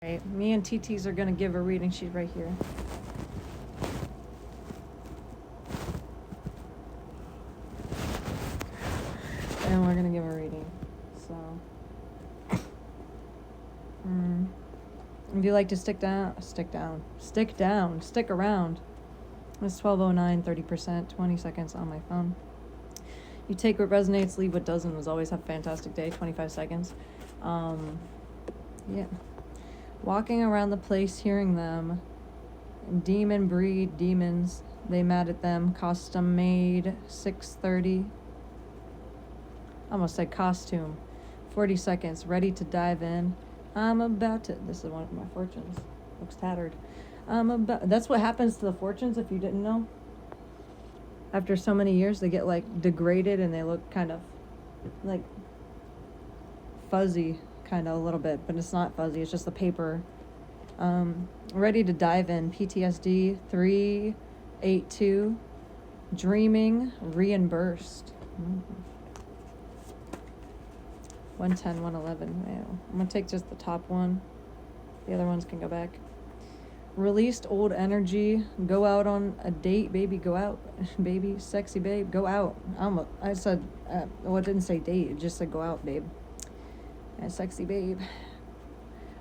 Right. Me and TTs are gonna give a reading. She's right here. And we're gonna give a reading. So, if you like to stick around. It's 12:09, 30%, 20 seconds on my phone. You take what resonates, leave what doesn't. Was always have a fantastic day. 25 seconds. Yeah. Walking around the place, hearing them. Demon breed, demons. They mad at them. Custom made, 6:30. Almost said costume. 40 seconds. Ready to dive in. I'm about to. This is one of my fortunes. Looks tattered. That's what happens to the fortunes if you didn't know. After so many years, they get like degraded and they look kind of like fuzzy, kind of a little bit, but it's not fuzzy. It's just the paper. Ready to dive in. PTSD 382. Dreaming reimbursed. 110, 111. Wow. I'm gonna take just the top one. The other ones can go back. Released old energy. Go out on a date, baby. Go out, baby. Sexy babe. Go out. I said, well, it didn't say date. It just said go out, babe. And sexy babe.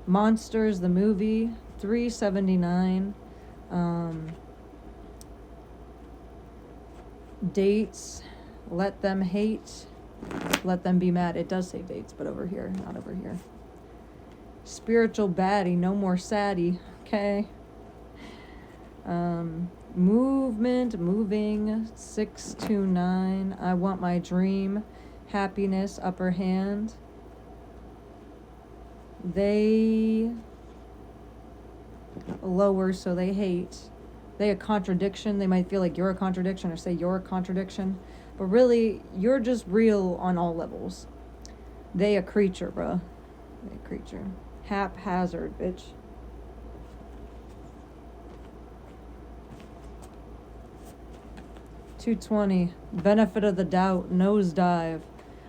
Monsters, the movie. 379. Dates. Let them hate. Let them be mad. It does say dates, but over here, not over here. Spiritual baddie, no more saddie. Okay. Movement, moving, 629. I want my dream. Happiness, upper hand. They lower, so they hate. They a contradiction. They might feel like you're a contradiction or say you're a contradiction. But really, you're just real on all levels. They a creature, bruh. They a creature. Haphazard, bitch. $220. Benefit of the doubt. Nosedive.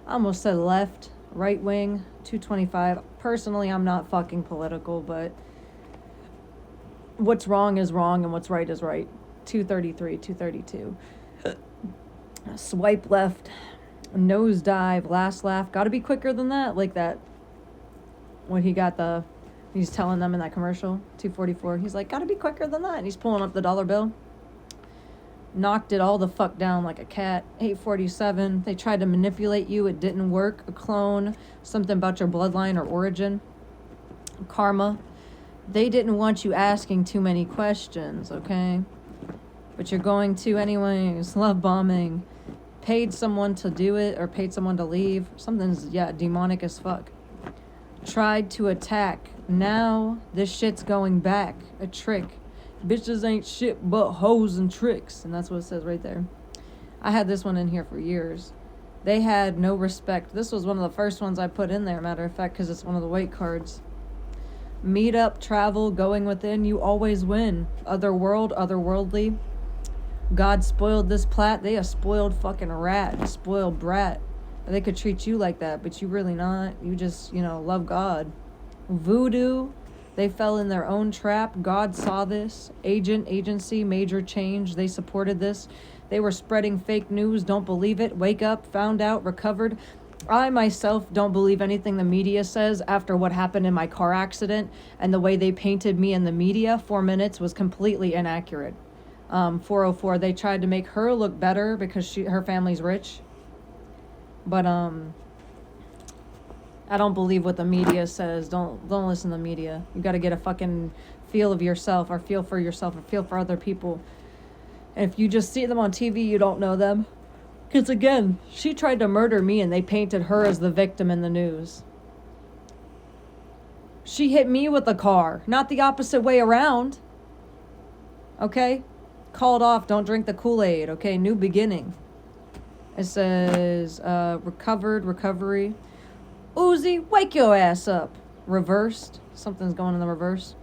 I almost said left. Right wing. $225. Personally, I'm not fucking political, but what's wrong is wrong and what's right is right. $233. $232. Swipe left. Nosedive. Last laugh. Gotta be quicker than that. Like that. When he's telling them in that commercial. $244. He's like, gotta be quicker than that. And he's pulling up the dollar bill. Knocked it all the fuck down like a cat. $847. They tried to manipulate you. It didn't work. A clone. Something about your bloodline or origin. Karma. They didn't want you asking too many questions, okay? But you're going to anyways. Love bombing. Paid someone to do it or paid someone to leave. Something's, demonic as fuck. Tried to attack. Now this shit's going back. A trick. Bitches ain't shit but hoes and tricks. And that's what it says right there. I had this one in here for years. They had no respect. This was one of the first ones I put in there, matter of fact, because it's one of the white cards. Meet up, travel, going within, you always win. Otherworld, otherworldly. God spoiled this plat. They a spoiled fucking rat, a spoiled brat. They could treat you like that, but you really not. You just, love God. Voodoo. They fell in their own trap. God saw this. Agency, major change. They supported this. They were spreading fake news. Don't believe it. Wake up, found out, recovered. I myself don't believe anything the media says after what happened in my car accident, and the way they painted me in the media, 4 minutes, was completely inaccurate. 404, they tried to make her look better because her family's rich. But I don't believe what the media says. Don't listen to the media. You got to get a fucking feel of yourself, or feel for yourself, or feel for other people. And if you just see them on TV, you don't know them. Because again, she tried to murder me and they painted her as the victim in the news. She hit me with a car, not the opposite way around. Okay? Called off, don't drink the Kool-Aid. Okay, new beginning. It says, recovery. Uzi, wake your ass up. Reversed. Something's going in the reverse.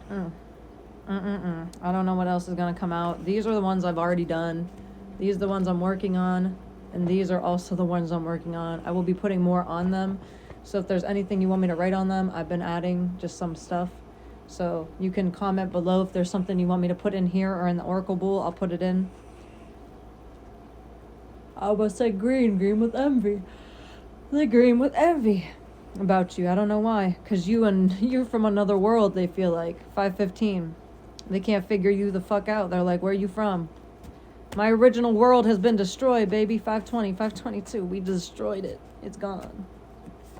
I don't know what else is going to come out. These are the ones I've already done. These are the ones I'm working on. And these are also the ones I'm working on. I will be putting more on them. So if there's anything you want me to write on them, I've been adding just some stuff. So you can comment below if there's something you want me to put in here or in the Oracle Bowl, I'll put it in. I was say green with envy. The green with envy about you. I don't know why. Because you're from another world, they feel like. 515. They can't figure you the fuck out. They're like, where are you from? My original world has been destroyed, baby. 520, 522. We destroyed it. It's gone.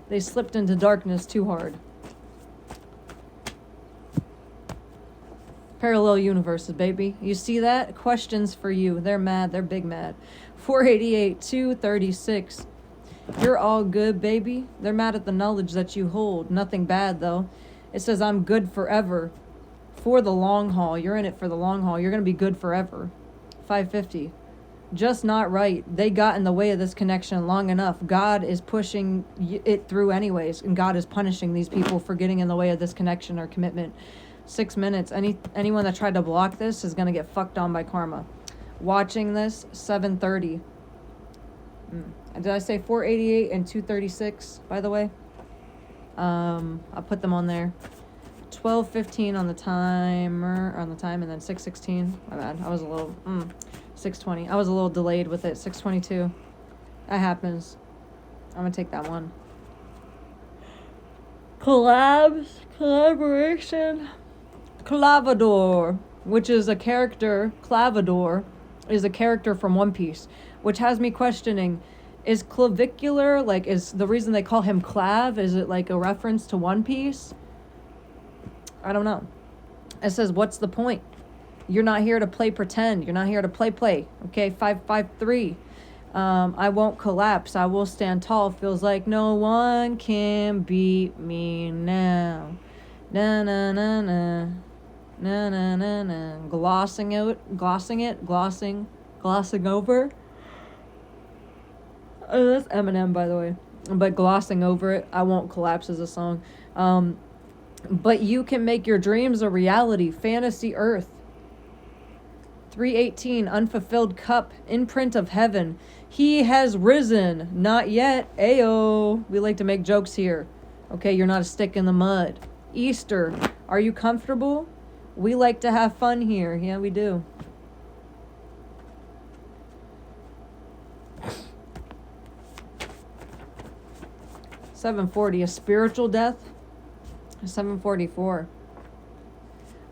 They slipped into darkness too hard. Parallel universes, baby. You see that? Questions for you. They're mad. They're big mad. 488, 236. You're all good, baby. They're mad at the knowledge that you hold. Nothing bad, though. It says, I'm good forever. For the long haul. You're in it for the long haul. You're going to be good forever. 550. Just not right. They got in the way of this connection long enough. God is pushing it through anyways, and God is punishing these people for getting in the way of this connection or commitment. 6 minutes. Anyone that tried to block this is going to get fucked on by karma. Watching this, 7:30. Did I say 488 and 236, by the way? I'll put them on there. 12:15 on the timer, and then 6:16. My bad. I was a little 6:20. I was a little delayed with it. 6:22. That happens. I'm gonna take that one. Collaboration. Clavador, which is a character. Clavador is a character from One Piece, which has me questioning: is clavicular is the reason they call him Clav? Is it like a reference to One Piece? I don't know. It says, what's the point? You're not here to play pretend. You're not here to play. Okay, 553. I won't collapse. I will stand tall. Feels like no one can beat me now. Na na na na. Na na na na. Glossing over. Oh, that's Eminem, by the way. But glossing over it. I won't collapse is a song. But you can make your dreams a reality. Fantasy Earth. 318. Unfulfilled cup. Imprint of heaven. He has risen. Not yet. Ayo. We like to make jokes here. Okay, you're not a stick in the mud. Easter. Are you comfortable? We like to have fun here. Yeah, we do. $740. A spiritual death. 744.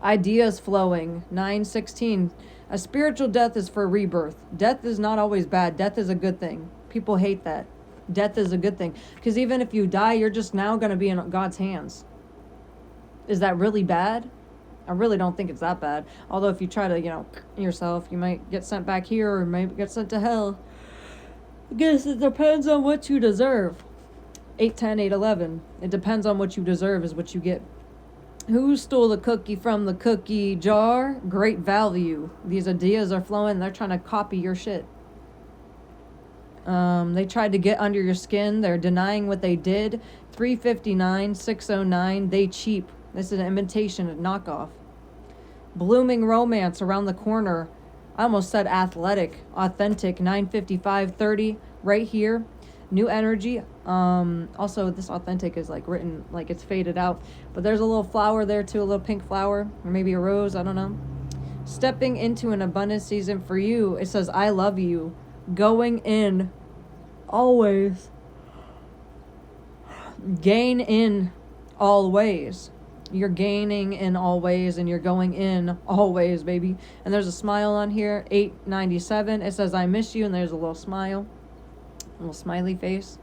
Ideas flowing. 916. A spiritual death is for rebirth. Death is not always bad. Death is a good thing. People hate that. Death is a good thing. Because even if you die, you're just now going to be in God's hands. Is that really bad? I really don't think it's that bad. Although if you try to, yourself, you might get sent back here or might get sent to hell. I guess it depends on what you deserve. 810, 811. It depends on what you deserve is what you get. Who stole the cookie from the cookie jar? Great value. These ideas are flowing. They're trying to copy your shit. They tried to get under your skin. They're denying what they did. 359, 609. They cheap. This is an imitation, a knockoff. Blooming romance around the corner. I almost said athletic. Authentic. 955, 30. Right here. New energy. Also, this authentic is written it's faded out. But there's a little flower there too, a little pink flower. Or maybe a rose, I don't know. Stepping into an abundant season for you. It says, I love you. Going in. Always. Gain in all ways. You're gaining in all ways and you're going in always, baby. And there's a smile on here. 897. It says, I miss you. And there's a little smile. A little smiley face.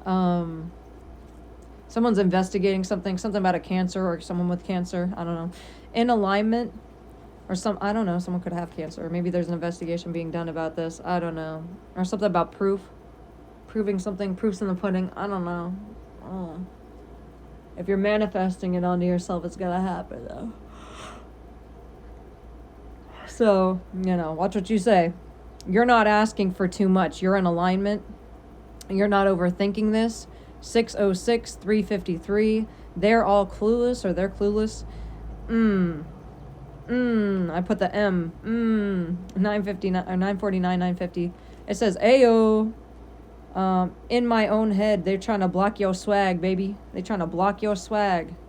Someone's investigating something about a cancer or someone with cancer. I don't know. In alignment or I don't know. Someone could have cancer. Or maybe there's an investigation being done about this. I don't know. Or something about proof. Proving something. Proof's in the pudding. I don't know. If you're manifesting it onto yourself, it's gonna happen though. So, watch what you say. You're not asking for too much. You're in alignment. You're not overthinking this. 606, 353. They're all clueless or they're clueless. I put the M. 959 or 949, 950. It says Ayo. In my own head, they're trying to block your swag, baby. They're trying to block your swag.